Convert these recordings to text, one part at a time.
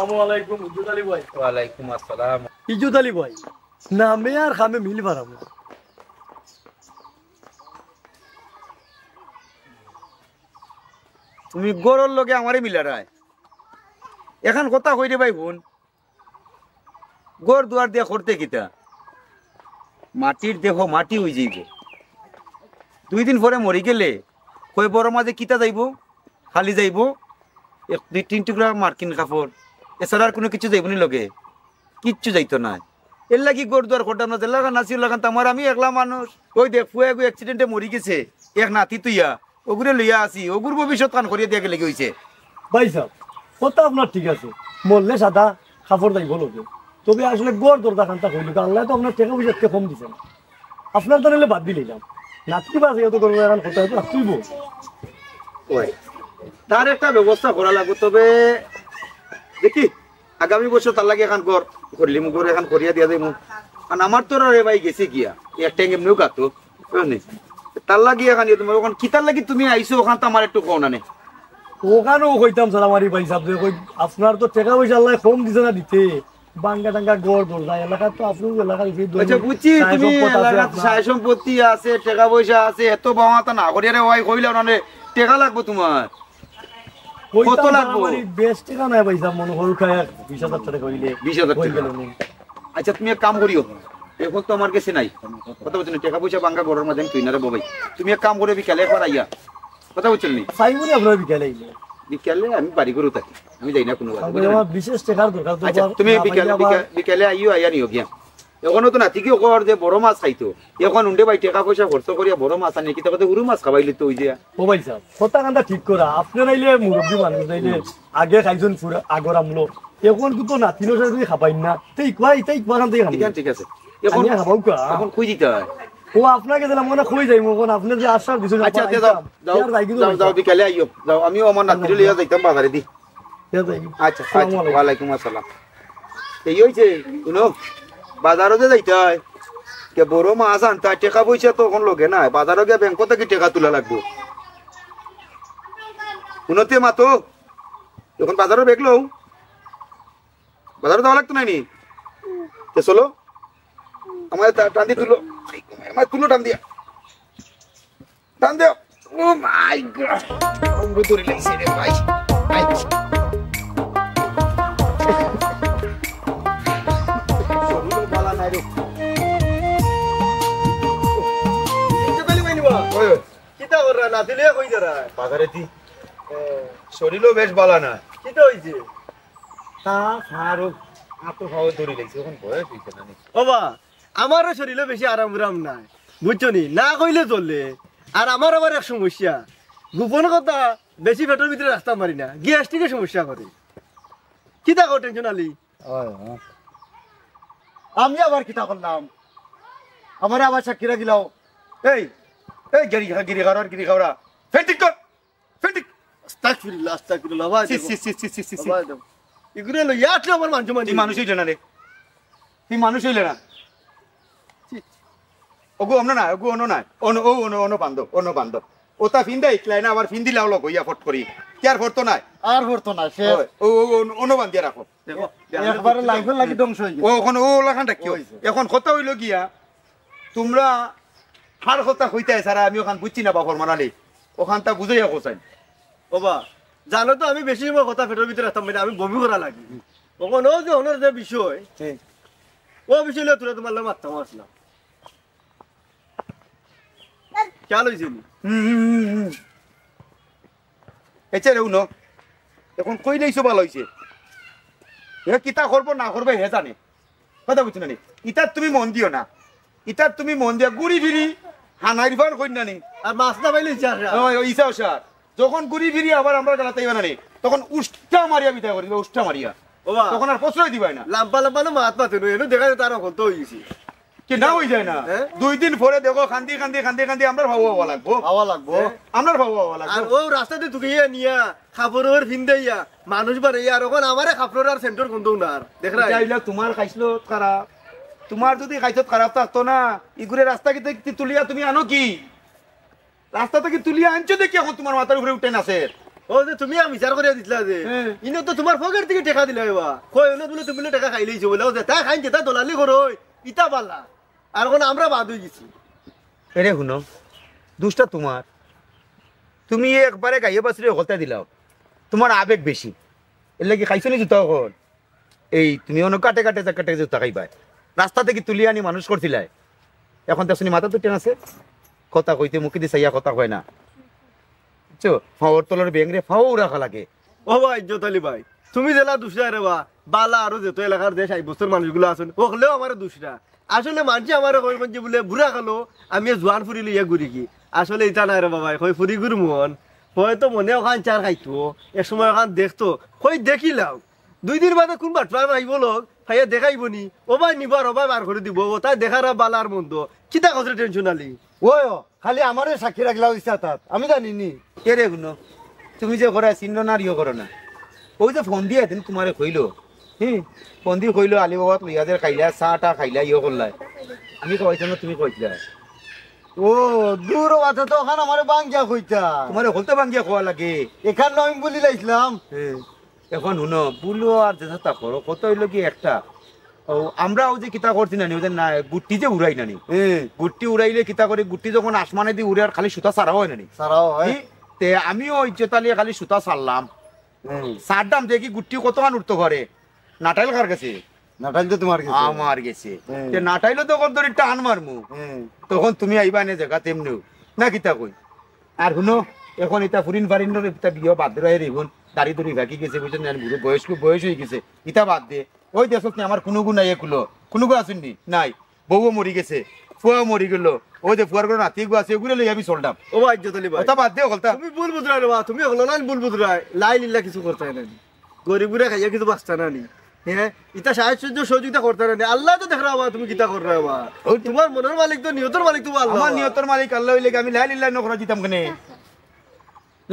আসসালামু আলাইকুম ইজুদ আলী ভাই। ওয়ালাইকুম আসসালাম। ইজুদ আলী ভাই নামে আর খামে মিল পারাম না। তুমি গরর লগে আমারে মিলারায় এখন কথা কই রে ভাই বোন, গড় দুয়ার দিয়া করতে কিতা মাটির দেহ মাটি হয়ে যাইব, 2 দিন পরে মরি গেলে কই বড় মাঝে কিতা যাইব, খালি যাইব 1-2-3 টুকরা মার্কিন কাপড়, এছাড়া আর কোনো কিছু যাইব নি লগে, কিচ্ছু যাইতো না। এর লাগি গড় দুয়ার করতাম না, লাগান নাসি লাগান আমার আমি একলা মানুষ। ওই দেখ ফুয়ে গো অ্যাক্সিডেন্টে মরি গেছে এক নাতি তুইয়া, ওগুরে লইয়া আসি, ওগুর ভবিষ্যৎ কান করিয়া দিয়া গেলে হইছে। ভাই সাহেব কথা আপনার ঠিক আছে, মরলে সাদা কাপড় যাইব লোকে, তবে আসলে গড় দরজা খানটা হইল আল্লাহ তো আপনার টাকা পয়সা কম দিছে না, আপনার তো নিলে বাদ দিলাম নাতি বাস এত করবো এখন কথা হয়তো তুইব ওই তার একটা ব্যবস্থা করা লাগবে। তবে দেখি আগামী বছর তার লাগে এখন গড় করলি মু গড় এখন করিয়া দিয়া যাইমু। আর আমার তো রে ভাই গেছে গিয়া একটা এমনিও কাতো বুঝলি, তার লাগি এখন তোমার ওখান কিতার লাগি তুমি আইসো ওখান তো আমার একটু কও না নে। ওখানেও কইতাম স্যার আমারই ভাই সাহেব যে আপনার তো টাকা পয়সা আল্লাহ কম দিছে না দিতে, বাঙ্গা টাঙ্গা গড় দরজা এলাকা তো আপনার এলাকা আচ্ছা বুঝছি তুমি এলাকাত সায় সম্পত্তি আছে টাকা পয়সা আছে, এত বাওয়াতা না করিয়া রে ওই কইলা না টাকা লাগবে তোমার কত লাগবে? বেশ টাকা নাই ভাই সাহেব, মনে হল খায় 20,000 টাকা হইলে 20,000 টাকা। আচ্ছা তুমি এক কাম করিও, এখন তো আমার কাছে নাই কথা বলছো, টাকা পয়সা বাঙ্গা গড়ের মাঝে তুই না রে বাবাই, তুমি এক কাম করে বিকালে একবার আইয়া কথা বলছো নি সাইমনি আপনার বিকালে বিকালে আমি বাড়ি করে থাকি, আমি যাই না কোনো বিশেষ টাকার দরকার। আচ্ছা তুমি বিকালে আইও আইয়া নিও গিয়া। এখনো তো নাতি কি কর যে বড় মাছ খাইতো, এখন উন্ডে ভাই টাকা পয়সা খরচ করিয়া বড় মাছ আনি কিতা কথা উরু মাছ খাবাইলি তো ওই যে ও ভাই সাহেব কথা কান্দা ঠিক করা, আপনি নাইলে মুরব্বী মানুষ নাইলে আগে খাইছেন পুরো আগর আমলো, এখন কিন্তু নাতিনো সাথে তুমি খাবাই না তাই কয় তাই কোয়ান থেকে খাবি। ঠিক আছে এখন খাবাও কা এখন কই দিতে হয় ও আপনাকে দিলাম মনে কই যাইমু, কোন আপনি যে আশ্বাস দিছেন। আচ্ছা যাও যাও যাও বিকালে আইও যাও, আমিও আমার নাতিরে লইয়া যাইতাম বাজারে দি। আচ্ছা আচ্ছা ওয়ালাইকুম আসসালাম। এই হইছে শুনো বাজারও যে যাইতে হয় কে বড় মাছ আনতে টাকা পয়সা তো এখন লগে নাই, বাজারে গিয়ে ব্যাংক থেকে টাকা তোলা লাগবো। উন্নতি মাতো এখন বাজারে বেগলো বাজারে যাওয়া লাগতো নাই নি, চলো আমার টান দিয়ে তুলো, আমার তুলো টান দিয়া টান দিও। ও মাই গড অমৃত ধরে লাগছে রে ভাই। শরীরও বেশ ভালো না, আমারও শরীরে বেশি আরাম নাই বুঝছো নি, না কইলে চললে। আর আমার আবার এক সমস্যা, গোপন কথা বেশি পেটের ভিতরে রাস্তা মারি না, গ্যাস্ট্রিকের সমস্যা করে। কিতা কর টেনশন আলি আমি আবার কিতা করলাম, আমার আবার সাক্ষীরা গিলাও এই এই গিরি গিরি খাওয়া গিরি খাওয়া ফেটিক কর ফেটিক আস্তাগফিরুল্লাহ আস্তাগফিরুল্লাহ ভাই এগুলো লইয়া আসলে আমার মানুষ তুই মানুষ হইলে না রে, তুই মানুষ হইলে না। ওগো অন্য না ওগো অন্য না অন্য ও অন্য অন্য বান্ধব অন্য বান্ধব ওটা ফিন দেয় ক্লাইনা আবার ফিন দিলে লগ হইয়া ফট করি কি আর ফটো নাই আর ফটো না সে ও অন্য বান্ধিয়া রাখো দেখো একবারে লাইফের লাগি ধ্বংস হই ও ওখানে ও লাখানটা কি এখন কথা হইল গিয়া তোমরা হার কথা হইতে সারা আমি ওখান বুঝছি না বাপর মানালি ওখানটা বুঝাইয়া কোসাই বাবা জানো তো আমি বেশি সময় কথা পেটের ভিতরে রাখতাম না, আমি বমি করা লাগি ওখানে ও যে ওনার যে বিষয় ও বিষয় নিয়ে তুলে তোমার মারতাম আসলাম খেয়াল হয়েছে এছে রে উনো এখন কইলেইছো ভালো হইছে এ কিতা করবো না করবে হে জানে কথা বুঝছো না ইতার তুমি মন দিও না, ইতার তুমি মন দিয়া গুড়ি ফিরি হানাইর ফান কই না নি আর মাছ না পাইলে ইসা সার যখন গুড়ি ফিরি আবার আমরা গালাতে ইবা না নি তখন উষ্টা মারিয়া বিদায় করি উষ্টা মারিয়া তখন আর প্রশ্রয় দিবাই না লাম্পা লাম্পা না মাত পাতে এনে দেখা যায় তার অকল তো হয়ে গেছে কি না হয়ে যায় না 2 দিন পরে দেখো খান্দি খান্দি খান্দি খান্দি আমরা ভাবো হওয়া লাগবো আমরা ভাবো হওয়া লাগবো। আর ও রাস্তাতে ঢুকিয়ে নিয়া খাপড়ের ফিন দেইয়া মানুষ বাড়ে আর ওখানে আমারে খাপড়ের আর সেন্টার কোন না আর দেখ রা চাইলা তোমার খাইছিল খারাপ, তোমার যদি খাইছত খারাপ থাকতো না ইগুরে রাস্তা কি তুলিয়া তুমি আনো কি রাস্তা থেকে তুলিয়া আনছো দেখি এখন তোমার মাথার উপরে উঠে নাছে ও যে তুমি আমি বিচার করে দিছিলা যে ইনো তো তোমার পকেট থেকে টাকা দিলা এবা কই হলো বলে তুমি টাকা খাই লইছো বলে ও যে তা খাইন যেটা দলালি করো ইতা পাল্লা আর কোন আমরা বাদ হয়ে গেছি এরে শুনো দুষ্টা তোমার তুমি একবারে গাইয়ে বাসরে হলতা দিলাও তোমার আবেগ বেশি এর লাগি খাইছো নি জুতা এখন এই তুমি অন্য কাটে কাটে কাটে জুতা খাইবা রাস্তা থেকে তুলি আনি মানুষ করছিলাই এখন তো শুনি মাথা তো টেন আছে কথা কইতে মুখে দিয়ে সাইয়া কথা কয় না বুঝছো ফাওয়ার তলের ব্যাংরে ফাও রাখা লাগে ও ভাই ইজ্জত ভাই তুমি জেলা দুসরা রে বা বালা আরো যেত এলাকার দেশ 60 বছর মানুষগুলো আছেন ওখলেও আমার দুসরা আসলে মানুষ আমার কই যে বলে বুড়া খালো আমি জোয়ান ফুরি লইয়া ঘুরি কি আসলে এটা না রে বাবা কই ফুরি ঘুরি মন হয়তো মনে ওখান চার খাইতো এক সময় ওখান দেখতো কই দেখিলাম 2 দিন বাদে কোন বাটপার আইব লোক ভাইয়া দেখাইব নি ও ভাই নিবার ও ভাই বার করে দিব ও তাই দেখার বালার মন্দ কিতা কথা টেনশন আলি ওই খালি আমারে সাক্ষী রাখলা হইছে তাত আমি জানি নি কে রে গুনো তুমি যে করে চিহ্ন না ইয়ে করো না ওই যে ফোন দিয়ে দিন তোমারে কইলো ফোন দিয়ে কইলো আলী বাবা লইয়াদের খাইলা চাটা খাইলা ইয়ে করলাই আমি কইছো না তুমি কইছিলা ও দূর কথা তো ওখানে আমারে বাঙ্গিয়া কইতা তোমারে হলতে ভাঙ্গিয়া খোয়া লাগে এখান নয় বলি লাইছিলাম এখন শুনো বুলো আর যেটা করো কত হইলো কি একটা ও আমরা ও যে কিতা করছি না ওদের না গুটি যে উড়াই নানি গুটি উড়াইলে কিতা করে গুটি যখন আসমানে দিয়ে উড়ে আর খালি সুতা সারা হয় নানি সারাও হয় তে আমিও ইজ্জতালিয়ে খালি সুতা সারলাম সারদাম দেখি গুটি কতখান উঠতো ঘরে নাটাইল কার গেছে নাটাইল তো তোমার কাছে আমার গেছে তে নাটাইলো তখন তোর টান মারমু তখন তুমি আইবা নে জায়গা তেমনিও না কিতা কই আর শুনো এখন এটা ফুরিন ফারিন এটা বিয়ে বাদ দিয়ে রেগুন দাড়ি দড়ি ভাগি গেছে বুঝছেন বুড়ো বয়স হয়ে গেছে ইটা বাদ দে ওই দেশ আমার কোনো গু নাই এগুলো কোনো গু আসেননি নাই বউও মরি গেছে ফুয়াও মরি গেল ওই যে ফুয়ার করে নাতি গু আছে ওগুলো লই আমি চলতাম ও ভাই ইজ্জত ভাই ওটা বাদ দে হলতা তুমি বুল বুদরাই রে বা তুমি হলো না বুল বুদরাই লাই লিল্লা কিছু করতে না গরিবুরা খাইয়া কিছু বাঁচতা না নি হ্যাঁ ইটা সাহায্য সহযোগিতা করতে না আল্লাহ তো দেখ রাবা তুমি কিতা কর রাবা তোমার মনের মালিক তো নিয়তর মালিক তো আল্লাহ আমার নিয়তর মালিক আল্লাহ হইলে আমি লাই লিল্লাহ নকরা দিতাম কেনে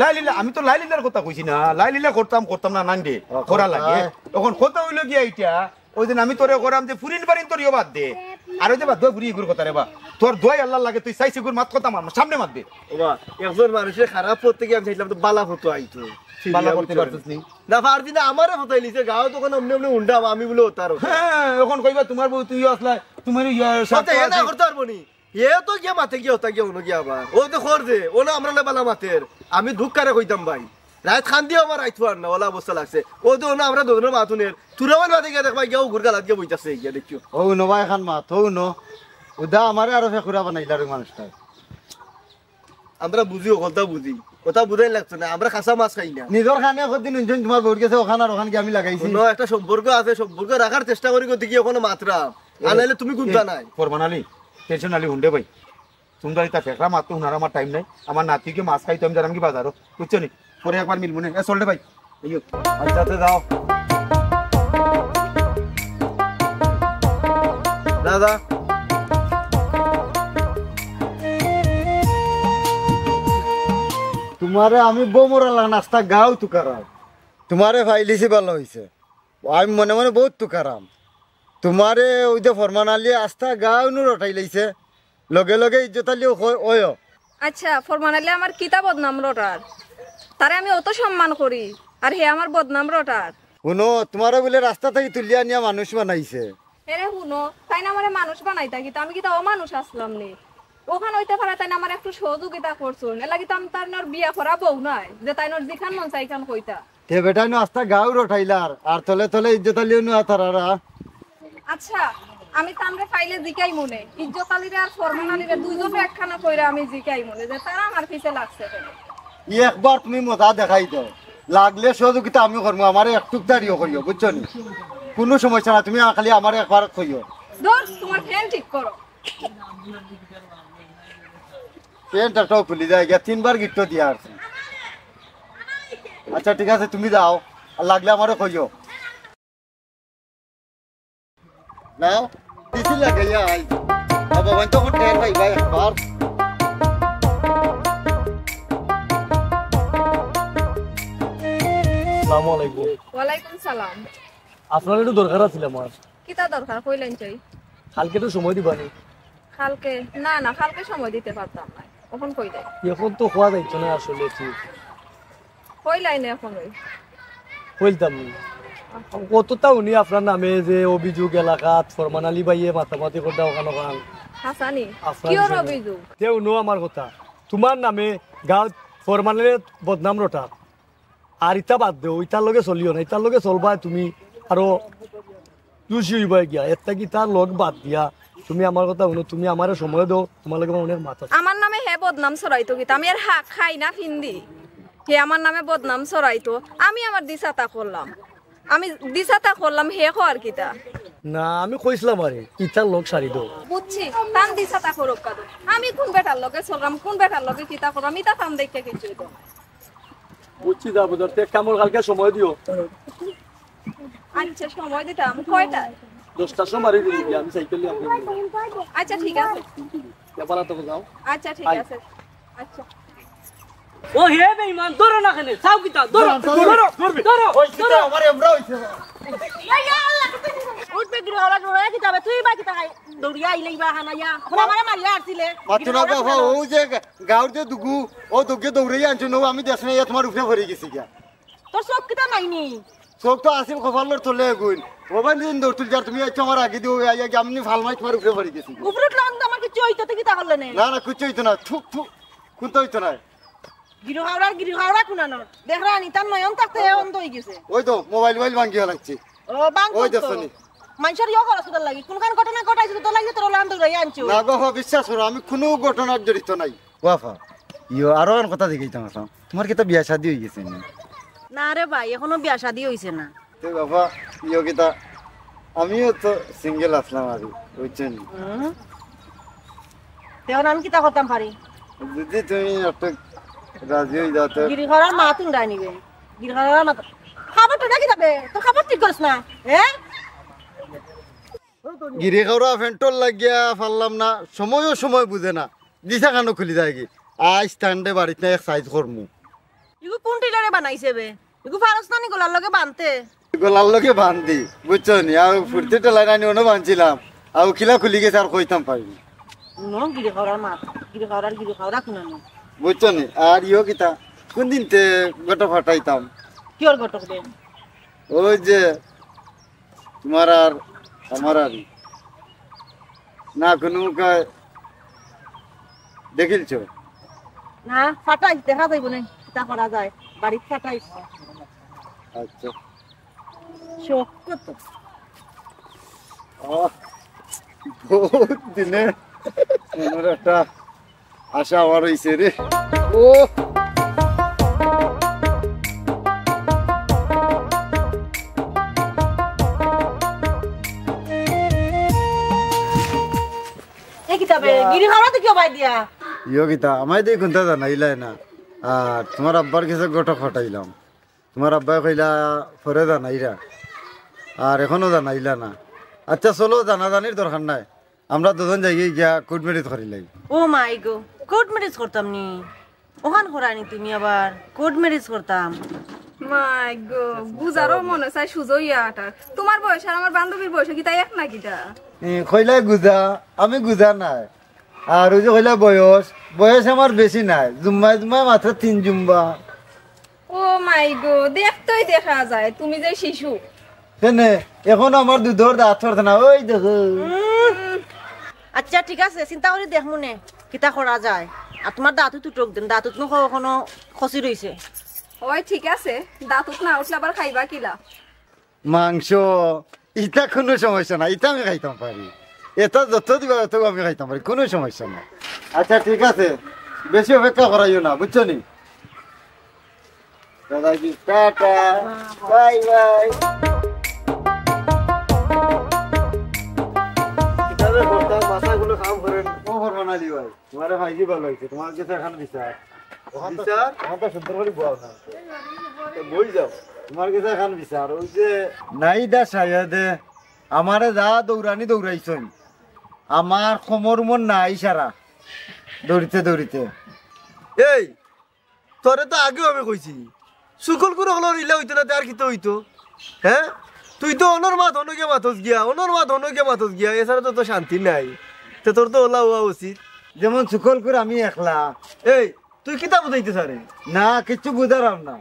লাইলিলা আমি তো লাইলিলার কথা কইছি না লাইলিলা করতাম না নান দে করা লাগে তখন কথা হইলো গিয়া এইটা ওই দিন আমি তোরে করাম যে ফুরিন বারিন তোর ইয়ে বাদ দে আর ওই যে বাদ দই ফুরি গুর কথা রে বা তোর দই আল্লাহ লাগে তুই চাইছি গুর মাত কথা মার সামনে মাত দে ওবা একজন মানুষের খারাপ করতে গিয়ে আমি চাইলাম তো বালা ফটো আইতো বালা করতে পারছিস নি না পারবি না আমারে ফটাই লিছে গাও তখন অমনে অমনে উন্ডাম আমি বলে ওতার হ্যাঁ এখন কইবা তোমার বউ তুই আসলা তোমার সাথে এ না করতে পারবো নি এ তো গিয়া মাতে গিয়া ওতা গিয়া উনো গিয়া আবার ও তো খর দে ও না আমরা বালা মাতের আমি দুঃখ করে কইতাম ভাই রাত খান দিয়ে আমার রাইত আর না ওলা অবস্থা লাগছে ও তো না আমরা দুজনের মাতুনের তুরামান মাতে গিয়া দেখবা গিয়া ঘুর গালাত গিয়া বইতাছে গিয়া দেখিও ও নবা এখন মাত ও ন উদা আমারে আরো ফেকুরা বানাইলা রে মানুষটা আমরা বুঝিও কথা বুঝাই লাগছে না আমরা কাঁচা মাছ খাই না নিজের খানে কদিন উনজন তোমার বউর গেছে ওখানে আর ওখানে আমি লাগাইছি কোনো একটা সম্পর্ক আছে সম্পর্ক রাখার চেষ্টা করি দেখি কোনো মাত্রা আনাইলে তুমি গুনতা নাই ফরমানালি টেনশন আলি হুন্ডে ভাই সুন্দর এটা ফেকরা মারতো উনার আমার টাইম নাই আমার নাতিকে মাছ খাইতো আমি জানাম কি বাজারও বুঝছো নি পরে একবার মিলবো না চলতে ভাই আইয়ো আচ্ছাতে যাও দাদা তোমারে আমি বমরা নাস্তা গাও তুকারাম তোমারে ফাইলিছি ভালো হইছে আমি মনে মনে বহুত তুকারাম তোমারে ওই যে ফরমান আলী আস্থা গাও নু রটাই লাইছে লগে লগে ইজ্জত আলী ওয় আচ্ছা ফরমান আলী আমার কিতা বদনাম রটার তারে আমি অত সম্মান করি আর হে আমার বদনাম রটার শুনো তোমারে বলে রাস্তা থেকে তুলিয়া নিয়ে মানুষ বানাইছে এরে শুনো তাই না আমারে মানুষ বানাইতা কিতা আমি কিতা অমানুষ আসলাম নি ওখানে হইতে পারে তাই না আমার একটু সহযোগিতা করছুন এলাকি তো আমি তার নর বিয়া করা বউ নাই যে তাই নর যেখান মন চাইখান কইতা তে বেটাই নু আস্থা গাও রটাইলার আর তলে তলে ইজ্জত আলীও নু আতারা আচ্ছা আমি তামরে ফাইলে জিকাই মনে ইজ্জত আলীরে আর ফরমান আলীরে দুইজনে একখানা কইরা আমি জিকাই মনে যে তারা আমার পিছে লাগছে একবার তুমি মজা দেখাই দাও লাগলে সহযোগিতা আমি করবো আমার একটুক দাঁড়িয়ে করিও বুঝছো নি কোনো সমস্যা না তুমি খালি আমার একবার কইও ধর তোমার ফ্যান ঠিক করো পেনটাও খুলি যায় গিয়া 3 বার গিফট দিয়া আছে আচ্ছা ঠিক আছে তুমি যাও আর লাগলে আমারও কইও নাও দিছি লাগাইয়া আই বাবা বন্ধ কোন টের ভাই ভাই একবার আসসালামু আলাইকুম। ওয়ালাইকুম সালাম আপনার একটু দরকার আছিল আমার কিতা দরকার কইলেন চাই কালকে একটু সময় দিবানি কালকে না কালকে সময় দিতে পারতাম না কখন কই দেয় এখন তো খোয়া যাইতো না আসলে ঠিক কইলাই না এখন ওই বলতাম কতটা উনি আপনার নামে যে অভিযোগ এলাকাত ফরমান আলী ভাইয়ে মাতামাতি করতে ওখানে ওখান হাসানি আপনার কিয়র হিসাবে। অভিযোগ তেও নো আমার কথা তোমার নামে গাঁৱত ফরমানের বদনাম রটা আর ইটা বাদ দেও ইটার লগে চলিও না ইটার লগে চলবা তুমি আরো খুশি হইবা গিয়া একটা কি তার লগ বাদ দিয়া তুমি আমার কথা শুনো তুমি আমারে সময় দাও তোমার লগে মনের মাথা আমার নামে হে বদনাম ছড়াইতো কিতা আমি আর হাক খাই না ফিন্দি হে আমার নামে বদনাম ছড়াইতো আমি আমার দিশাতা করলাম আমি দিশাতা করলাম হে খোয়ার কিতা না আমি কইছিলাম আরে ইটার লগ সারি দাও বুঝছি তান দিশাতা করব কাদো আমি কোন বেটার লগে চললাম কোন বেটার লগে কিতা করলাম ইতা কাম দেখতে কিছুই তো বুঝছি যা বুঝার তে কামর কালকে সময় দিও আচ্ছা সময় দিতাম কয়টা 10টার সময় দিই আমি সাইকেল নিয়ে আপনাকে আচ্ছা ঠিক আছে ব্যাপারা তো যাও আচ্ছা ঠিক আছে আচ্ছা ও হে বেঈমান ধরো না কেন চাও কিতা ধরো ধরো ধরো আমার এমরা হইছে উঠবে গিয়ে হলা ধরে কিতাবে তুই বা কিতা দৌড়িয়া আইলেই বা হানাইয়া ওরা আমারে মারিয়া আসছিলে মাতুনা বাবা ও যে গাঁর যে দুগু ও দুগে দৌড়াই আনছো নো আমি দেশ নাই তোমার উপরে ভরে গেছি গিয়া তোর সব কিতা নাইনি চোখ তো আসিল কপালের তলে গুণ ওবান দিন দৌড়তুল যার তুমি আইছো আমার আগে দিও আইয়া আমি ফাল মাই তোমার উপরে ভরে গেছি উপরত লাগ আমার কিছু হইতো তো কিতা করলে নে না না কিছু হইতো না থুক থুক কোন তো হইতো না গিরু হাওড়া কুনানো দেখ রানি তার নয়ন থাকতে অন্ধ হই গেছে ওই তো মোবাইল ভাঙ্গিয়া লাগছে ও বাং ওই ওই দেখছনি। মানুষের ইয়ে করা সুদার লাগি কোনখান ঘটনা ঘটাইছে তো লাগি তোর লান দৌড়াইয়া আনছো না গো বিশ্বাস করো আমি কোনো ঘটনার জড়িত নাই ওয়াফা ইয়ো আরো এক কথা দেখাইতাম আসলাম তোমার কি তো বিয়া শাদী হয়ে গেছে নি না রে ভাই এখনো বিয়া শাদী হইছে না তো বাবা ইয়ো কিতা আমিও তো সিঙ্গেল আসলাম আর বুঝছেন তেও নাম কিতা করতাম পারি যদি তুমি একটা রাজি হয়ে যাও তো গিরি ঘরের মা তুই নিবে গিরি ঘরের মা খাবার তো নাকি যাবে তো খাবার ঠিক করিস না হ্যাঁ গিরি খাওয়া ফেন্টল লাগিয়া পারলাম না সময়ও সময় বুঝে না দিশা কানো খুলি যায় কি আজ স্ট্যান্ডে বাড়িতে এক সাইজ করমু ইগু কোন টিলারে বানাইছে বে ইগু ফারস্তানি গোলার লগে বানতে গলার লগে বান্ধি বুঝছো নি আর ফুর্তি টেলাই নানি অন্য বানছিলাম আর খিলা খুলি গেছে আর কইতাম পারিনি নো গিরি ঘরের মা গিরি খাওয়ার কুনানো বুঝছো নি আর ইয়ো কিতা কোন দিন তে গোটা ফাটাইতাম কিয়র ঘটক দে ওই যে তোমার আর আমার আর না কোনো দেখিলছ না ফাটাই দেখা যাইব না তা করা যায় বাড়িতে ফাটাই আচ্ছা শোক কত বহুত দিনে মনের একটা আশা আমার হয়েছে রে ও এই কিতাবে গিরি খাওয়া তো কিয় বাই দিয়া ইয়োগিতা আমায় দিয়ে কোনটা জানাইলাই না আর তোমার আব্বার কাছে গোটা ফাটাইলাম তোমার আব্বাই কইলা পরে জানাইরা আর এখনো জানাইলা না আচ্ছা চলো জানাজানির দরকার নাই আমরা দুজন যাই গিয়া কোর্ট ম্যারেজ করিলাই ও মাই গো কোর্ট ম্যারেজ করতাম নি ওখান করানি তুমি আবার কোর্ট ম্যারেজ করতাম মাই গো বুঝারও মনে চাই সুজইয়া আটার তোমার বয়স আর আমার বান্ধবীর বয়স কি তাই এক না কিটা কইলাই গুজা আমি গুজা নাই আর ওই যে কইলা বয়স বয়স আমার বেশি নাই জুম্মায় জুম্মায় মাত্র 3 জুম্বা ও মাই গো দেখতেই দেখা যায় তুমি যে শিশু কেনে এখন আমার দুধর দাঁত পড়ছে না ওই দেখো আচ্ছা ঠিক আছে চিন্তা করে দেখ মনে কিতা করা যায় আর তোমার দাঁতু টুটক দেন দাঁতু তুমি এখনো খসি রইছে ওই ঠিক আছে দাঁতুত না উঠলে আবার খাইবা কিলা মাংস ইটা কোনো সমস্যা না ইটা আমি খাইতাম পারি এটা যত দিবা তত আমি খাইতাম পারি কোনো সমস্যা না আচ্ছা ঠিক আছে বেশি অপেক্ষা করাইও না বুঝছো নি দাদাজি টাটা বাই বাই কিভাবে করতাম মাথাগুলো কাম করেন ও ফরমানালি ভাই তোমারে ভাইজি ভালো হইছে তোমার কাছে এখন বিচার বিচার আমারটা সুন্দর করে বুঝাও না বই যাও তোমার কাছে এখন বিচার ওই যে নাইদা সায়াদে আমারে যা দৌড়ানি দৌড়াইছই আমার কোমর মন নাই সারা দৌড়িতে দৌড়িতে এই তোরে তো আগেও আমি কইছি সুকল করে হলো ইলা হইতো না আর কিতো হইতো হ্যাঁ তুই তো অনর মা ধনকে মাথস গিয়া অনর মা ধনকে মাথস গিয়া এছাড়া তো শান্তি নাই তো তোর তো ওলা হওয়া উচিত যেমন সুকল করে আমি একলা এই তুই কিতাব বুঝাইতে সারে না কিছু বুঝারাম না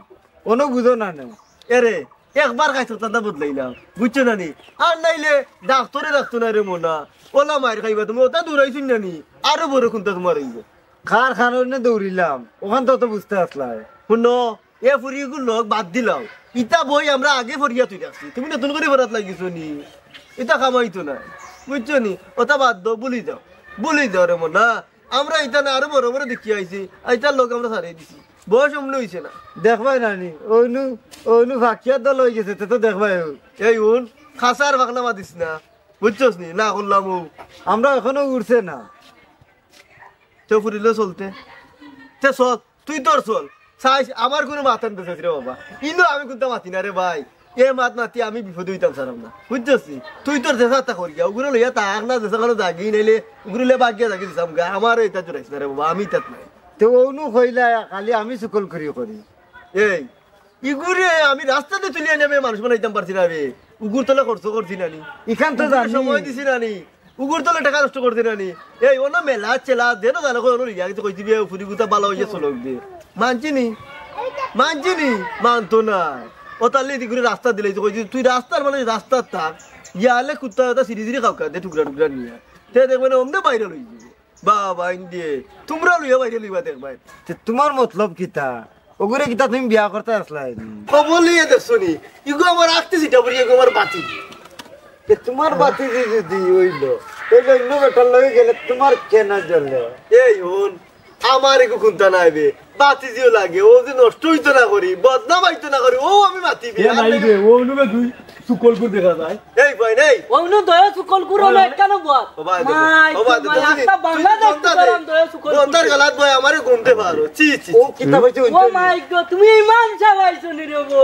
অন্য বুঝো না নে এরে একবার খাইছো তাতে বদলাইলাম বুঝছো না নি আর নাইলে ডাক্তরে ডাক্তার না রে মোনা ওলা মায়ের খাইবা তুমি ওটা দৌড়াইছি না নি আরো বড় খুনটা তোমার হইব খার খানোর দৌড়িলাম ওখান তো বুঝতে আসলাই শুনো এ ফুরিগুলো লোক বাদ দিলাম ইটা বই আমরা আগে ফরিয়া তুই রাখছি তুমি নতুন করে ভরাত লাগিছো নি এটা কামাইতো না বুঝছো নি ওটা বাদ দাও বলি দাও রে মোনা আমরা এটা না আরো বড় বড় দেখি আইছি এইটার লোক আমরা ছাড়িয়ে দিছি বয়স অমনি হয়েছে না দেখবাই নানি ওইনু ভাকিয়া দল হয়ে গেছে তো দেখবাই এই উন খাসার ভাগনা মাতিস না বুঝছস নি না করলাম আমরা এখনো উঠছে না তো ফুরিলে চলতে তে চল তুই তোর চল চাইস আমার কোনো মাথা নিতে রে বাবা কিন্তু আমি কিন্তু মাতি না রে ভাই এ মাত মাতি আমি বিপদে হইতাম সারাম না বুঝছস তুই তোর দেশা করি গিয়া উগুলো লইয়া তাক না দেশা কোনো জাগি নাইলে উগুলে বাগিয়া জাগি দিছাম গা আমার এটা জড়াইছ না রে বাবা আমি তাত নাই তো ওনু কইলা খালি আমি সুকল করি এই ইগুরে আমি রাস্তাতে তুলিয়ে নেবে মানুষ বানাইতাম পারছি না রে উগুর তলে খরচ করছি না নি এখান তো সময় দিছি না নি উগুর তলে টাকা নষ্ট করছি না নি এই অন্য মেলা চেলা দেন জানো কই লিয়া কিন্তু কই দিবি ফুরি গুতা ভালো হইছে চলক দে মানছিনি মানতো না ও তাহলে দিগুরে রাস্তা দিলে কই তুই রাস্তার মানে রাস্তার থাক ইয়ালে কুত্তা ওটা সিরি সিরি খাওয়া দে টুকরা টুকরা নিয়ে তে দেখবে না অমনে বাইরে লই বাবা ইন্ডিয়ে তোমরা লইয়া বাইরে লইবা দেখবাই তোমার মতলব কিতা ওগুরে কিতা তুমি বিয়া করতে আসলাই ও বলিয়ে দেখছনি ইগো আমার আখতে সিটা বলি ইগো আমার বাতি তোমার বাতি যদি হইলো তাইলে অন্য বেটার লগে গেলে তোমার কেন জ্বলে এই হন আমার এগো কোনটা নাইবে বাতি জিও লাগে ও যে নষ্ট হইতো না করি বদনাম হইতো না করি ও আমি বাতি বিয়া নাইবে ও অনুবে তুই সুকল করে দেখা যায় এই ভাই নাই ওনু দয়া সুকল কুরো না কেন বল মাই একটা বাংলাদেশ করাম দয়া সুকল বন্দার গলাত ভাই আমারে গুনতে পারো চি ও কিতা হইছে ও মাই গড তুমি ইমান চাইছো নি রে বো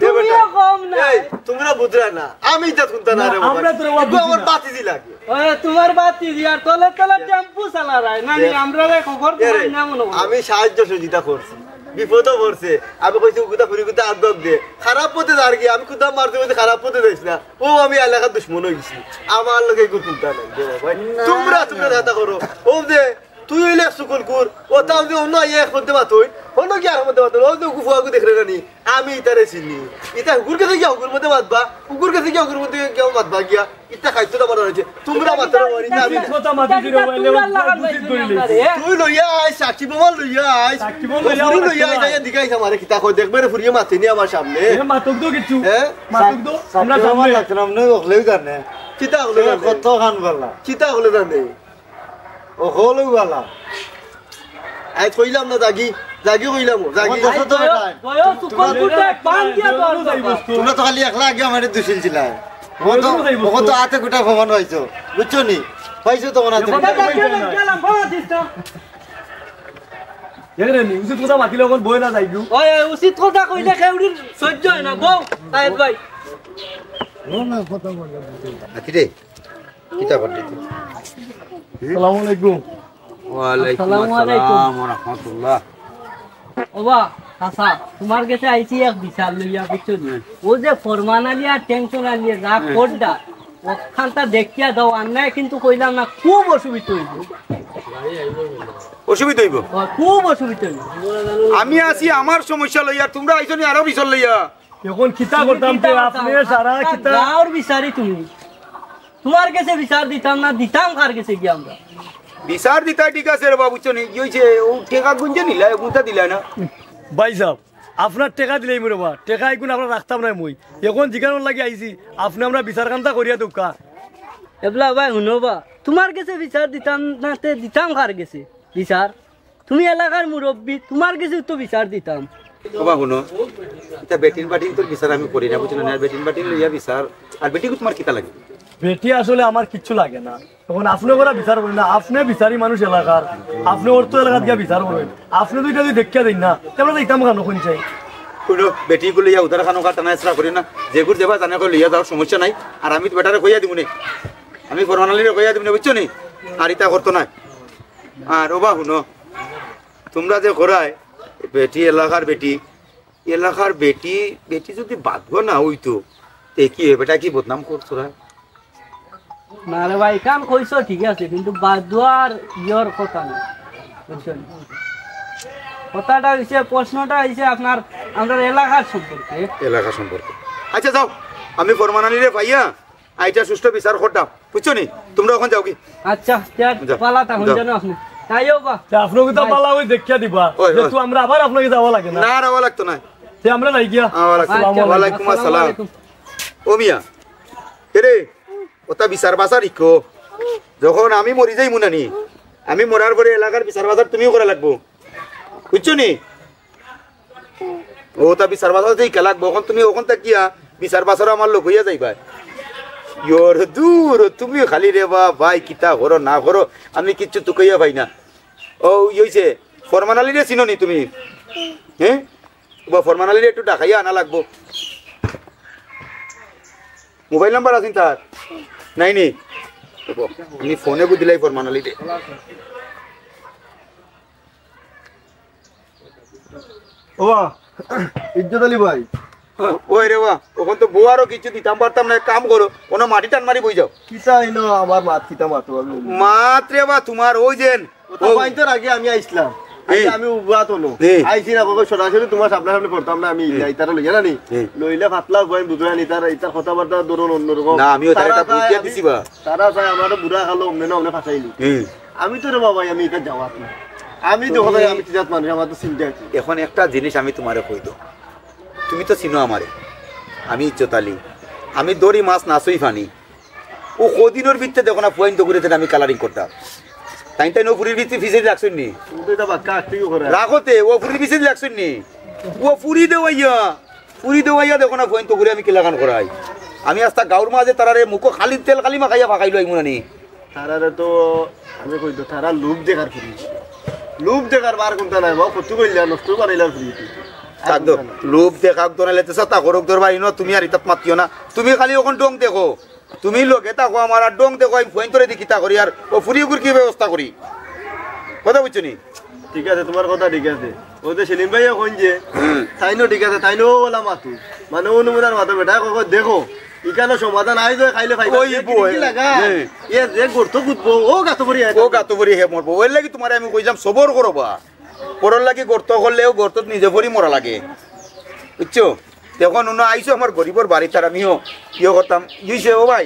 তুমি কম না এই তোমরা বুঝরা না আমি তা কোনটা না রে আমরা তোর আমার বাতি দি লাগে ওই তোমার বাতি দি আর তলে তলে টেম্পু চালা রায় না নি আমরা খবর পাই না মনে আমি সাহায্য সহযোগিতা করছি বিপদ পড়ছে আমি কইছি গুতা ফুরি গুতা আদব দে খারাপ পথে যার কি আমি কুদা মারতে বলতে খারাপ পথে যাইছ না ও আমি এলাকার দুশমন হই গেছি আমার লগে কো চিন্তা নাই দে ভাই তোমরা দাদা করো ও দে তুই হইলে সুকুল কুর ও তাও যে অন্য এক করতে পারতই অন্য কি আর মধ্যে পারতো ও তো গুফুয়াকে দেখরে রানি আমি ইতারে চিনি ইতা হুকুর কাছে গিয়া হুকুর মধ্যে বাদবা হুকুর কাছে গিয়া হুকুর মধ্যে কেউ বাদবা গিয়া ইতা খাইতো না বড় হইছে তোমরা মাত্র ওরি না আমি কথা মাতি দিলে বলে দুসিত কইলে তুই লইয়া আই সাক্ষী প্রমাণ লইয়া আই সাক্ষী প্রমাণ লইয়া আই যাই দিগাই আমারে কিতা কই দেখবে রে ফুরিয়ে মাতিনি আমার সামনে এ মাতক দো কিছু হ্যাঁ মাতক দো আমরা সামনে লাগতাম না ওখলেই জানে কিতা হলো কত খান বলা কিতা হলো জানে ও হলো বলা আই কইলাম না জাগি কইলাম জাগি দয়া সুকল কুরতে পান দিয়া দর তোমরা তো খালি একলা আগে আমারে দুশিল ছিলা ও তো আতে গোটা ভবন হইছো বুঝছো নি পাইছো তো মনে গেলাম বাবা দিস্তা এরে নি উচিত কথা মাতিলে কোন বই না যাইবু ওই উচিত কথা কইলে কেউরির সহ্য হয় না বউ তাই ভাই আকি রে কিতা করতে আসসালামু আলাইকুম ওয়ালাইকুম আসসালামু আলাইকুম। আসসালাম ওয়া রাহমাতুল্লাহ ওবা আচ্ছা তোমার কাছে আইছি এক বিশাল লইয়া কিছু ও যে ফরমান আলী আর টেনশন আলী যা কোডটা ওখানটা দেখিয়া দাও আর নাই কিন্তু কইলাম না খুব অসুবিধা হইব অসুবিধা হইব খুব অসুবিধা হইব আমি আছি আমার সমস্যা লইয়া তোমরা আইছনি আরো বিছল লইয়া এখন কিতা করতাম তে আপনি সারা কিতা গাঁর বিচারি তুমি তোমার কাছে বিচার দিতাম না দিতাম কার কাছে গিয়ে আমরা বিচার দিতা ঠিক আছে রে বাবু চনি কি হইছে ও টেকা গুঞ্জে নিলা গুনতা দিলা না ভাই সাহেব আপনার টাকা দিলেই মরে বা টাকা এখন আমরা রাখতাম না মই এখন জিগানোর লাগি আইছি আপনি আমরা বিচার কামটা করিয়া দোকা এবলা ভাই শুনবা তোমার কাছে বিচার দিতাম না তে দিতাম কার কাছে বিচার তুমি এলাকার মুরব্বী তোমার কাছে তো বিচার দিতাম বাবা শুনো এটা বেটিন বাটিন তোর বিচার আমি করি না বুঝছো না আর বেটিন বাটিন লইয়া বিচার আর বেটিকে তোমার কিতা লাগে বেটি আসলে আমার কিচ্ছু লাগে না তখন আপনি ওরা বিচার করেন না আপনি বিচারি মানুষ এলাকার আপনি ওর তো এলাকার গিয়া বিচার করেন আপনি তো এটা যদি দেখিয়া দিন না তাহলে দেখতাম কেন কোন চাই শুনো বেটিকে লইয়া উদার খানো কাটা না এসরা করি না যে গুড় দেবা জানা করে লইয়া যাওয়ার সমস্যা নাই আর আমি তো বেটারে কইয়া দিব নে আমি ফরমানালিরে কইয়া দিব না বুঝছো নি আর ইতা করতো না আর ওবা শুনো তোমরা যে ঘোরায় বেটি এলাকার বেটি যদি বাঁধবো না হইতো তে কি বেটা কি বদনাম করছো রা না রে ভাই কাম কইছো ঠিক আছে কিন্তু বাদ দেওয়ার ইয়র কথা না বুঝছেন কথাটা হইছে প্রশ্নটা হইছে আপনার আমাদের এলাকার সম্পর্কে। এলাকা সম্পর্কে। আচ্ছা যাও, আমি ফরমানালিরে ভাইয়া আইটা সুষ্ঠু বিচার করতাম, বুঝছো নি? তোমরা ওখানে যাও কি? আচ্ছা যাও, পালা তখন যাও। জানো আপনি তাইও বা আপনাকে তো পালা ওই দেখিয়া দিবা ওই, ওই। যেহেতু আমরা আবার আপনাকে যাওয়া লাগে না না রাওয়া লাগতো না। সে আমরা নাই গিয়া ওয়ালাইকুম আসসালাম। ও মিয়া এরে ওটা বিচার বাজার ইকো, যখন আমি মরি যাই মুনানি, আমি মরার পরে এলাকার বিচার বাজার তুমিও করা লাগবো, বুঝছো নি? ওটা বিচার বাজার যেই কে লাগবো, ওখান তুমি ওখান থাকিয়া বিচার বাজার আমার লোক হইয়া যাইবা। ইয়োর দূর তুমি খালি রে বা ভাই কিতা করো না করো, আমি কিচ্ছু তো কইয়া ভাই না। ও ইয়েছে ফরমান আলী রে চিনো নি তুমি? হ্যাঁ ফরমান আলী রে একটু ডাকাইয়া আনা লাগবো। মোবাইল নাম্বার আছেন তার? নাই নি, আমি ফোনে বুঝিলাই ফরমান আলী রে। ও ইজ্জত আলী ভাই, ওই রে বা ওখান তো বউয়ারও কিছু দিতাম পারতাম না, কাম করো কোনো মাটি টান মারি বই যাও। কিতা আইনো আমার মাত কিতা মাতো আমি মাত্রে বা তোমার ওই যেন বাইন্তর আগে আমি আইছিলাম, এই। আমি উবাত হলো এই। আইছি না কবে সরাসরি তোমার সামনে সামনে পড়তাম না, আমি ইতারা লইয়া না নি এই। লইলে ফাতলা বই বুঝরা নি তার ইতার কথাবার্তা ধরুন অন্যরকম না, আমিও তার একটা বুঝিয়া দিছি বা। তারা চাই আমার বুড়া খালো অমনে না অমনে ফাঁসাইলি, আমি তো রে বাবা আমি এটা যাওয়াত না, আমি তো কথা আমি কিজাত মানুষ আমার তো চিন্তা আছে। এখন একটা জিনিস আমি তোমারে কই দো, তুমি তো চিনো আমারে, আমি ইজ্জত আলী, আমি দড়ি মাছ নাচই ফানি। ও কদিনের ভিত্তে দেখো না পয়েন্ট ঘুরে আমি কালারিং করতাম, তাই তাই নপুরির ভিত্তি ফিসে রাখছুন নি কিন্তু এটা বাক্কা আসতেই করে রাখতে ও ফুরির পিছিয়ে রাখছুন নি, ও ফুরি দেওয়াইয়া দেখো না পয়েন্ট ঘুরে আমি কিলাগান করাই। আমি আস্তা গাঁর মাঝে তারারে মুখ খালি তেল খালি মাখাইয়া ফাঁকাইলো আইমু নানি। তারারে তো আমি কই তো তারা লোভ দেখার ফ্রি, লোভ দেখার বার কোনটা নাই বাবা কত কইলা নষ্ট বানাইলার ফ্রি একদম লোভ দেখাক দোনাইলে তো তা করক দরবারি ন, তুমি আর ইতাত মাতিও না, তুমি খালি ওখান ডং দেখো, তুমি লোকে তাকো আমার আর ডং দেখো, আমি পয়েন্ট ধরে দেখি তা করি আর ও ফুরি গুর কি ব্যবস্থা করি, কথা বুঝছো নি? ঠিক আছে তোমার কথা ঠিক আছে, ওই যে সেলিম ভাইয়া কইন যে তাইনো ঠিক আছে, তাইনো বলা মাতু মানে অনুমোদন মাতো বেটা কখন দেখো ইকানো সমাধান আই যায় খাইলে খাইবা ওই বই লাগা এ যে গর্ত কুদবো ও গাতো করি ও গাতো ভরি হে মরবো, ওই লাগি তোমার আমি কইলাম সবর করো বা, পরর লাগি গর্ত করলেও গর্ত নিজে ভরি মরা লাগে, বুঝছো? তখন অন্য আইসো আমার গরিবর বাড়ি, তার আমিও ইয়ে করতাম ইউছে। ও ভাই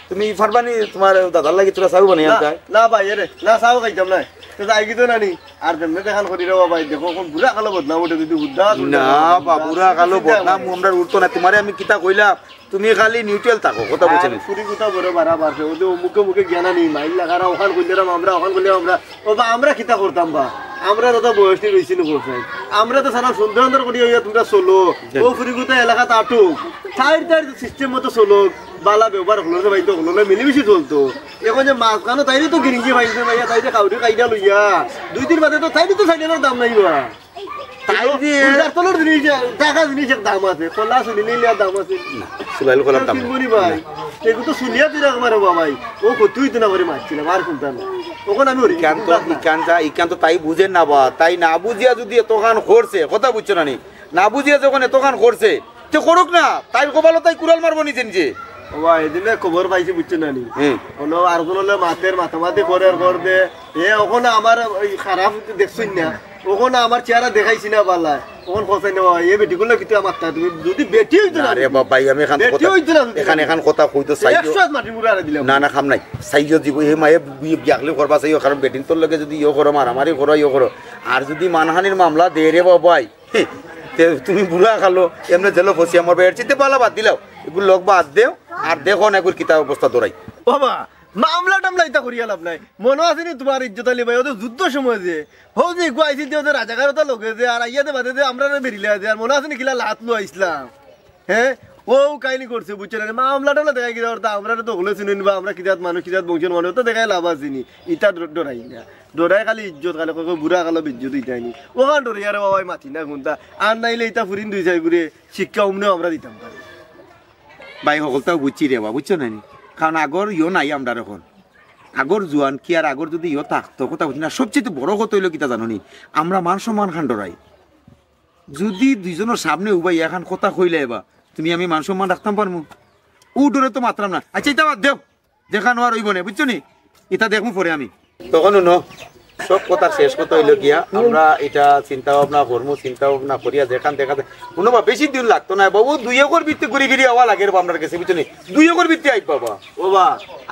তুমি ফারবানি তোমার দাদার লাগি তোরা চাও বানিয়ে আনতে? না ভাই এরে না চাও খাইতাম না তো যাই কি তো নানি আর যেমনে দেখান করি রে ভাই দেখো কোন বুড়া কালো বদনাম ওঠে যদি উদ্দা না বাবুরা কালো বদনাম আমরা উঠতো না, তোমারে আমি কিতা কইলা তুমি খালি নিউট্রাল থাকো, কথা বুঝছেন? ফুরি কুতা বড় বাড়া বাড়ছে ওদের মুখে মুখে জ্ঞানা নেই মাইল লাগারা ওখান কইলাম আমরা ওখান কইলে আমরা ও বা আমরা কিতা করতাম বা আমরা তো বয়সটি রইছি না করছাই, আমরা তো সারা সুন্দর করি হইয়া তোমরা চলো ও ফুরি কুতা এলাকা তাটুক সাইড সাইড সিস্টেম মতো চলো বালা ব্যবহার হলো ভাই তো হলো মিলেমিশে চলতো। এখন যে মাছ কানো তাইলে তো গিরিঙ্গি ভাইছে ভাইয়া তাইতে কাউরি কাইডা লইয়া 2 দিন বাদে তো তাইলে তো সাইডের দাম নাই বা তাই দিয়ে তলর জিনিস টাকা জিনিসের দাম আছে, কলা শুনি নিলে দাম আছে সুলাইল কলার দাম কিনবনি ভাই এগুলো তো শুনিয়া তুই রাখবার বাবাই ও কতই তো না করে মারছিলাম আর কোনটা না ওখানে আমি ইকান তো তাই বুঝেন না বা, তাই না বুঝিয়া যদি এতখান করছে, কথা বুঝছো না নি? না বুঝিয়া যখন এতখান করছে তো করুক না, তাই কপালো তাই কুড়াল মারবো নিজে নিজে। বাবা এদিনে খবর পাইছি বুঝছো না নি হলো আর কোন হলে মাতের মাথামাতি করে কর দে এ ওখানে আমার খারাপ দেখছই না, ওখানে আমার চেহারা দেখাইছি না পাল্লা ওখান ফসাই না এ বেটি গুলো কিন্তু আমার তুমি যদি বেটি হইতো না আরে বাবা আমি এখান কথা কইতো চাই 100 মাটি মুড়া দিলাম না না খাম নাই চাইও দিব হে মায়ে বিয়াকলে করবা চাইও, কারণ বেটিন তোর লগে যদি ইয়ে করো মারামারি করো ইয়ে করো আর যদি মানহানির মামলা দে রে বাবাই তুমি বুড়া খালো এমনি জেলো ফসি আমার বেড় চিতে পালা বাদ দিলাও, এগুলো লোক বাদ দেও আর দেখো না এগুলো কিতাব অবস্থা দৌড়াই। বাবা মামলা টামলা এটা করিয়া লাভ নাই, মনে আছে নি তোমার ইজ্জত আলী ভাই ওদের যুদ্ধ সময় যে হো যে গুয়াইছি যে ওদের রাজাকারতা লোকে যে আর আইয়াতে বাদে যে আমরা বেরিলে আছে আর মনে আছে নি কিলা লাত লো আইসলাম হ্যাঁ ও কাহিনী করছে বুঝছে না মামলা টামলা দেখাই কি আমরা তো হলে চিনি বা আমরা কিজাত মানুষ কিজাত বংশের মানুষ তো দেখাই লাভ আসিনি ইটা ডরাই না ডরাই খালি ইজ্জত খালি বুড়া কালো ইজ্জত ইটাইনি ওখান ডরি আর বাবাই মাতি না কোনটা আর নাইলে ইটা ফুরিন দুই চাই ঘুরে শিক্ষা অমনেও আমরা দিতাম পারি ভাই সকলটাও বুঝছি রে বা, বুঝছো না? কারণ আগর ইয়ে নাই আমরা এখন আগর জোয়ান কি আর আগর যদি ইয়ে থাকতো কথা বুঝি না। সবচেয়ে বড় কথা হইলো কিতা জানো নি, আমরা মান সম্মান খান ডরাই, যদি দুইজনের সামনে উবাই এখন কথা কইলে এবার তুমি আমি মান সম্মান রাখতাম পারবো? ও ডরে তো মাত্রাম না। আচ্ছা এটা বাদ দেও, দেখানো আর হইব না, বুঝছো নি? এটা দেখবো পরে আমি তখন ন সব কথা শেষ কথা হইল গিয়া আমরা এটা চিন্তা ভাবনা করবো, চিন্তা ভাবনা করিয়া যেখান দেখা যায় কোনো বেশি দিন লাগতো না বাবু, 2 একর ভিত্তি ঘুরি ঘুরি হওয়া লাগে আপনার কাছে বুঝছো 2 একর ভিত্তি আইব বাবা। বাবা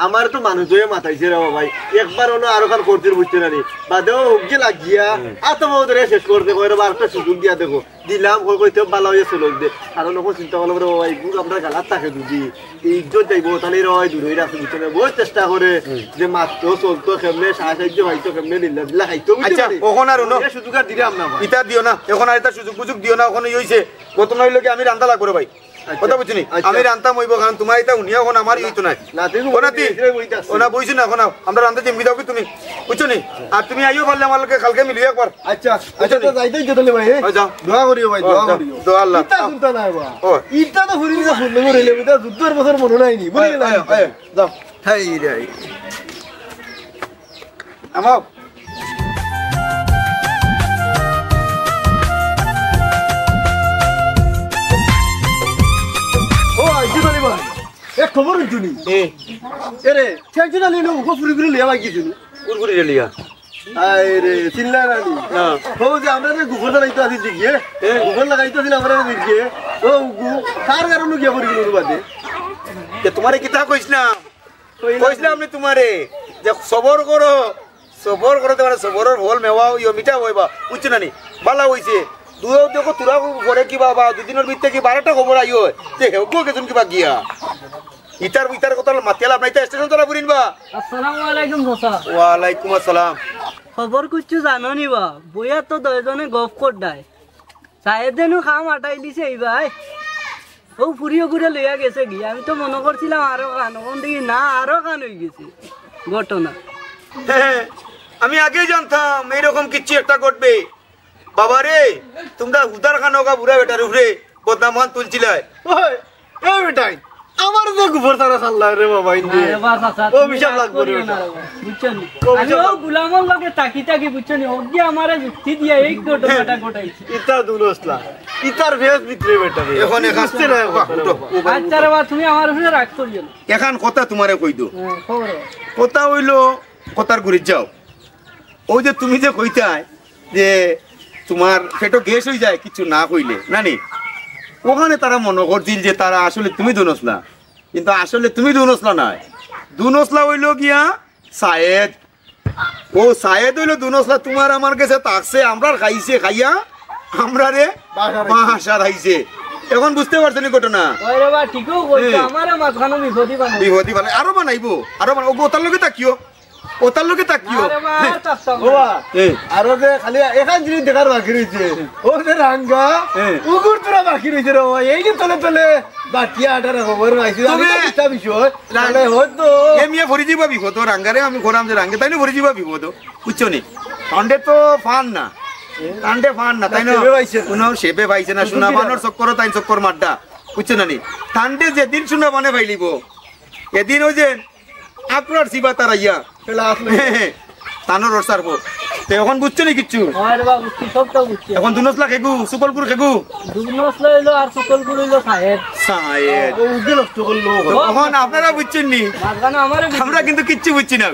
আমার তো মানুষ হয়ে মাথাইছে রে ভাই, একবার হলো আরো কাল করতে বুঝতে না বাদেও হুকি লাগিয়া আত্মবোধ ধরে শেষ করতে কই রে একটা সুযোগ দিয়া দেখো দিলাম কইতে ভালো হয়ে চলো দে আর লোক চিন্তা করলাম রে ভাই গুড আমরা গালাত থাকে যদি ইজ্জত যাইব তাহলে রয় দূর হয়ে রাখতে বুঝতে না, বহুত চেষ্টা করে যে মাত্র চলতো কেমনে সাহায্য হয়তো কেমনে দিলা খাইতো। আচ্ছা ওখান আর উনো সুযোগ আর দিলাম না ভাই, ইটা দিও না এখন, আর এটা সুযোগ বুযোগ দিও না ওখানে হইছে কত না হইলো কি আমি রান্তা লাগবো রে ভাই, কথা বুঝছি আমি রান্তা মইব কারণ তোমার এটা উনিয়া এখন আমার হইতো না ওনা বইছি না এখন আমরা রান্তা জেমি দাও কি তুমি বুঝছো নি, আর তুমি আইও পারলে আমার লোকে কালকে মিলিয়ে একবার। আচ্ছা আচ্ছা তো যাইতেই যেতে ভাই, যাও দোয়া করিও ভাই, দোয়া করিও, দোয়া আল্লাহ। ইটা চিন্তা নাই বা ইটা তো ফুরি না ফুল নগর রেলে বিটা যুদ্ধের বছর মনে নাই নি বুঝলি না, যাও হাই রে আমো ও জিতলি ভাই এক খবর শুনি এরে টেনশন আলি নো ফুরি ফুরি লিয়া লাগি শুনি কুরকুরি রেলিয়া আই রে চিল্লা রানি না ও যে আমরা যে গুগল লাগাইতো আছি দেখিয়ে গুগল লাগাইতো ছিল আমরা দেখিয়ে ও গু কার কারণে গিয়া করি গুলো বাদে যে তোমারে কিতা কইছিলাম আমি তোমারে যে সবর করো তোমার সবরের ফল মেওয়া ইও মিঠা হইবা বুঝছো না নি ভালো হইছে দুও দেখো তোরা করে কি বাবা 2 দিনের ভিতরে কি 12টা খবর আইও যে হেগো কেজন কিবা গিয়া ইতার কথা মাতিয়ালা আপনাইতা স্টেশন তোরা বুরিনবা। আসসালামু আলাইকুম চাচা। ওয়ালাইকুম আসসালাম। খবর কিছু জানো নি বা বইয়া তো 2 জনে গপ করডায় সাহেদেনু খাম আটাই দিছে এই ভাই ও ফুরিয়ে ঘুরে লইয়া গেছে গিয়া, আমি তো মনে করছিলাম আরো কান ওখান থেকে না আরো কান হয়ে গেছে ঘটনা। আমি আগে জানতাম এইরকম কিছু একটা ঘটবে বাবা রে, তোমরা উদার খান হোক বুড়া বেটার উপরে বদনামান তুলছিলাই। ওই এই বেটাই আমার তো গোবর তারা সাল্লা রে বাবা ইন্দি ও বিশাল লাগ করে বুঝছেন আমি ও গুলামর লগে তাকি তাকি বুঝছেন ওগি আমারে যুক্তি দিয়া এই ঘটনাটা ঘটাইছে ইতা দুনসলা ইতার ভেস ভিতরে বেটা এখন এখানে না আচ্ছা রে বাবা তুমি আমার উপরে রাগ করিও না, এখন কথা তোমারে কই দো খবর কথা হইলো কথার ঘুরে যাও। ওই যে তুমি যে কইতাই যে তোমার পেটো গ্যাস হয়ে যায় কিছু না কইলে নানি, ওখানে তারা মনে করছিল যে তারা আসলে তুমি দুনসলা, কিন্তু আসলে তুমি দুনসলা নয়, দুনসলা হইলো গিয়া সায়েদ। ও সায়েদ হইলো দুনসলা, তোমার আমার কাছে তাকছে আমরা খাইছে খাইয়া আমরা রে বাসা খাইছে। এখন বুঝতে পারছেন ঘটনা? ওই রে বাবা ঠিকও কইছো আমারে মাঝখানে বিপদি বানাই আরো বানাইবো আরো বানাবো ওটার লোকে তাকিও ওটার লোকে তাকিও বাবা আর যে খালি এখান জিনিস দেখার বাকি রয়েছে ও যে রাঙ্গা উগুর তোরা বাকি রয়েছে রে বাবা, এই যে তলে তলে বাকিয়া আটার খবর পাইছি আমি একটা বিষয় তাহলে হয়তো এমিয়া ভরি যাবা বিপদ রাঙ্গারে আমি ঘোরাম যে রাঙ্গে তাই না ভরি যাবা বিপদ বুঝছো নি, ঠান্ডে তো ফান না ঠান্ডে ফান না তাই না কোনো শেপে পাইছে না সোনা বানোর চক্কর তাই চক্কর মাড্ডা বুঝছো না নি, ঠান্ডে যেদিন সোনা বানে পাইলিব এদিন ওই যে আপনার শিবা তার ইয়া তানোর রসার পর এখন বুঝছো নি কিচ্ছু এখন দুনসলা খেগু সুকলপুর খেগু দুনসলা হইলো আর সুকলপুর হইলো সাহেব সাহেব নষ্ট করলো এখন আপনারা বুঝছেন নি, আমরা কিন্তু কিচ্ছু বুঝছি না।